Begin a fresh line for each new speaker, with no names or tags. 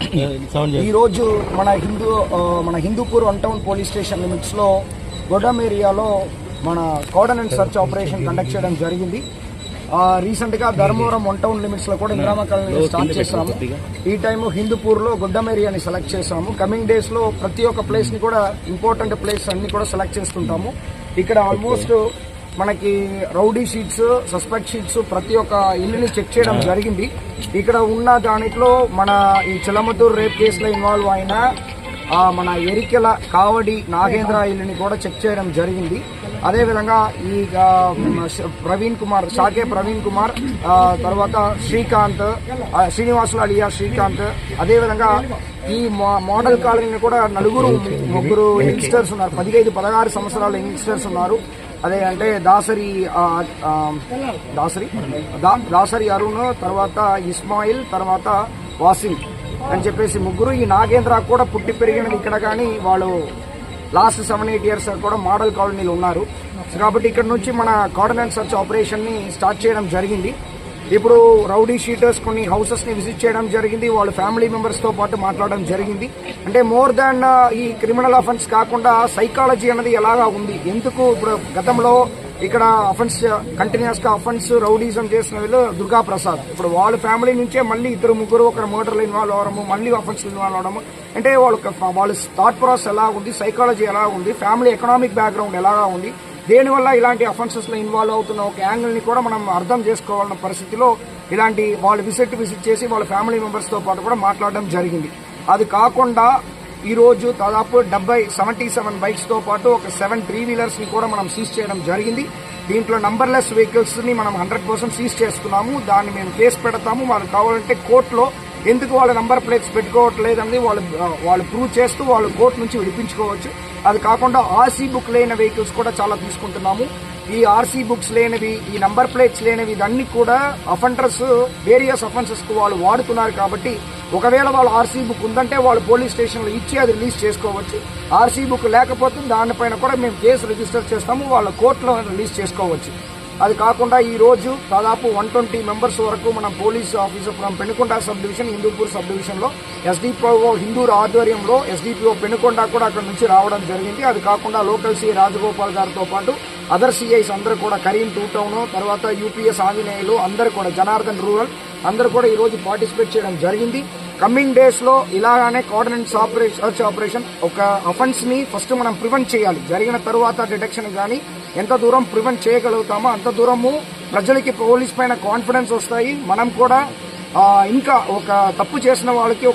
ఈ రోజు మన Hindupur one town police station limits లో గొడమ్ ఏరియాలో మన cordon and search operation conduct చేయడం జరిగింది. రీసెంట్ గా ధర్మవరం వన్ టౌన్ లిమిట్స్ లో కూడా ఇందిరామ కాలనీ స్టార్ట్ చేసాము. ఈ టైం హిందూపూర్ లో గొడ్డమ్ ఏరియాని సెలెక్ట్ చేసాము. కమింగ్ డేస్ లో ప్రతి ఒక్క ప్లేస్ ని కూడా ఇంపార్టెంట్ ప్లేస్ అన్ని కూడా సెలెక్ట్ చేసుకుంటాము. ఇక్కడ ఆల్మోస్ట్ మనకి రౌడీ షీట్స్, సస్పెక్ట్ షీట్స్ ప్రతి ఒక్క ఇల్లుని చెక్ చేయడం జరిగింది. ఇక్కడ ఉన్న దాంట్లో మన ఈ చిలమతూరు రేప్ కేసులో ఇన్వాల్వ్ అయిన మన ఎరికెల కావడి నాగేంద్ర ఇల్లుని కూడా చెక్ చేయడం జరిగింది. అదేవిధంగా ఈ షాకే ప్రవీణ్ కుమార్ తర్వాత శ్రీనివాసులు అలియా శ్రీకాంత్, అదేవిధంగా ఈ మోడల్ కాలనీని కూడా ముగ్గురు యంగ్స్టర్స్ ఉన్నారు. 15-16 సంవత్సరాల యంగ్స్టర్స్ ఉన్నారు. అదే అంటే దాసరి అరుణ్, తర్వాత ఇస్మాయిల్, తర్వాత వాసిం అని చెప్పేసి ముగ్గురు. ఈ నాగేంద్ర కూడా పుట్టి పెరిగినది ఇక్కడ, కానీ వాళ్ళు లాస్ట్ 7-8 ఇయర్స్ కూడా మోడల్ కాలనీలో ఉన్నారు. కాబట్టి ఇక్కడ నుంచి మన కార్డన్ అండ్ సర్చ్ ఆపరేషన్ ని స్టార్ట్ చేయడం జరిగింది. ఇప్పుడు రౌడీ షీటర్స్ కొన్ని హౌసెస్ ని విజిట్ చేయడం జరిగింది. వాళ్ళ ఫ్యామిలీ మెంబర్స్ తో పాటు మాట్లాడడం జరిగింది. అంటే మోర్ దాన్ ఈ క్రిమినల్ అఫెన్స్ కాకుండా సైకాలజీ అనేది ఎలాగా ఉంది, ఎందుకు ఇప్పుడు గతంలో ఇక్కడ అఫెన్స్ కంటిన్యూస్ గా అఫెన్స్ రౌడీజం చేసిన వీళ్ళు దుర్గా ప్రసాద్, ఇప్పుడు వాళ్ళ ఫ్యామిలీ నుంచే మళ్ళీ 2-3 ఒకరు మర్డర్లో ఇన్వాల్వ్ అవడము, మళ్ళీ అఫెన్స్ ఇన్వాల్వ్ అవడము. అంటే వాళ్ళ థాట్ ప్రాసెస్ ఎలా ఉంది, సైకాలజీ ఎలా ఉంది, ఫ్యామిలీ ఎకనామిక్ బ్యాక్గ్రౌండ్ ఎలాగా ఉంది, దేనివల్ల ఇలాంటి అఫెన్సెస్ లో ఇన్వాల్వ్ అవుతున్న ఒక యాంగిల్ ని కూడా మనం అర్థం చేసుకోవాలన్న పరిస్థితిలో ఇలాంటి వాళ్ళు విజిట్ చేసి వాళ్ళ ఫ్యామిలీ మెంబర్స్ తో పాటు కూడా మాట్లాడడం జరిగింది. అది కాకుండా ఈ రోజు దాదాపు 77 బైక్స్ తో పాటు ఒక 7 3-వీలర్స్ ని కూడా మనం సీజ్ చేయడం జరిగింది. దీంట్లో నంబర్లెస్ వెహికల్స్ ని మనం 100% సీజ్ చేసుకున్నాము. దాన్ని మేము కేసు పెడతాము. వాళ్ళు కావాలంటే కోర్టులో ఎందుకు వాళ్ళ నంబర్ ప్లేట్స్ పెట్టుకోవట్లేదని వాళ్ళు ప్రూవ్ చేస్తూ వాళ్ళు కోర్టు నుంచి విడిపించుకోవచ్చు. అది కాకుండా ఆర్సీ బుక్ లేని వెహికల్స్ కూడా చాలా తీసుకుంటున్నాము. ఈ ఆర్సీ బుక్స్ లేనివి, ఈ నంబర్ ప్లేట్స్ లేనివి, ఇదన్నీ కూడా అఫెండర్స్ వేరియస్ అఫెన్సెస్ కు వాళ్ళు వాడుతున్నారు. కాబట్టి ఒకవేళ వాళ్ళు ఆర్సీ బుక్ ఉందంటే వాళ్ళు పోలీస్ స్టేషన్ లో ఇచ్చి అది రిలీజ్ చేసుకోవచ్చు. ఆర్సీ బుక్ లేకపోతే దానిపైన కూడా మేము కేసు రిజిస్టర్ చేస్తాము, వాళ్ళ కోర్టులో రిలీజ్ చేసుకోవచ్చు. అది కాకుండా ఈ రోజు దాదాపు 120 మెంబర్స్ వరకు మనం police officer from Penukonda sub division, Hindupur sub division లో ఎస్డిపిఓ హిందూర్ ఆధ్వర్యంలో ఎస్డిపిఓ పెనుకొండ కూడా అక్కడ నుంచి రావడం జరిగింది. అది కాకుండా లోకల్ సిఐ రాజగోపాల్ గారితో పాటు అదర్ సిఐస్ అందరూ కూడా కరీం 2 టౌన్, తర్వాత యూపీఎస్ ఆంజనేయులు అందరూ కూడా జనార్దన్ రూరల్ అందరూ కూడా ఈ రోజు పార్టిసిపేట్ చేయడం జరిగింది. కమింగ్ డేస్ లో ఇలాగానే కార్డన్ అండ్ సర్చ్ ఆపరేషన్ ఒక అఫెన్స్ ని ఫస్ట్ మనం ప్రివెంట్ చేయాలి. జరిగిన తరువాత డిటెక్షన్ గానీ ఎంత దూరం ప్రివెంట్ చేయగలుగుతామో అంత దూరము ప్రజలకి పోలీస్ పైన కాన్ఫిడెన్స్ వస్తాయి. మనం కూడా ఇంకా ఒక తప్పు చేసిన వాళ్ళకి